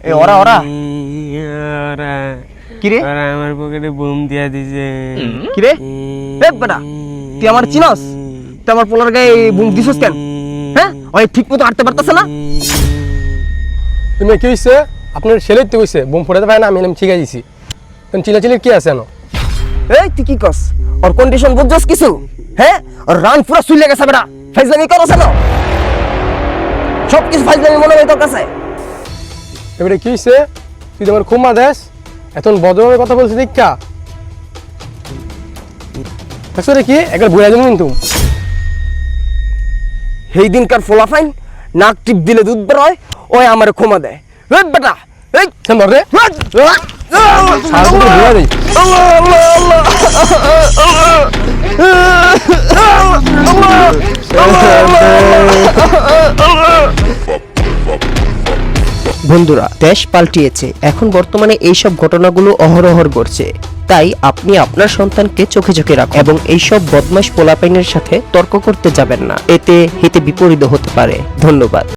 এ ওরা ওরা ওরা কি রে ওরা আমার পকেটে বোম দিয়া দিছে। কি রে এ বেটা তুই আমার চিনস? তুই আমার পোলার গায়ে বুম দিছস কেন? হ্যাঁ ওই ঠিক মতো হাঁটতে পারতেছে না। তুমি কি হইছে? আপনার ছেলে তো কইছে বোম ফুটাতে পারে না, আমি এলাম ঠিক আইছি। কোন চিলাচিলি কি আছে না? এই তুই কি কস? ওর কন্ডিশন বুঝছস কিছু? হ্যাঁ ওর রান পুরো চুইলে গেছে বেটা। ফাইজলামি করছ না? সব কিছু ফাইজলামি মনে হয় তোর কাছে। এবারে কি হইছে? তুই তো আমার খুম্মা দেশ এখন বদভাবে কথা বলছিস দীক্ষা আসলে কি একবার বুঝা যাবো কিন্তু। সেই দিনকার ফোলাফাইন নাক টিপ দিলে দুধ বের হয়, ওই আমারে ক্ষমা দেয়। এই বেটা এই সে মর রে সারা দুটো বুঝা দেই। বন্ধুরা, দেশ পাল্টিয়েছে। এখন বর্তমানে এইসব ঘটনাগুলো অহরহ ঘটছে। তাই আপনি আপনার সন্তানকে চোখে চোখে রাখুন এবং এইসব বদমাশ পোলাপাইনের সাথে তর্ক করতে যাবেন না, এতে হিতে বিপরীত হতে পারে। ধন্যবাদ।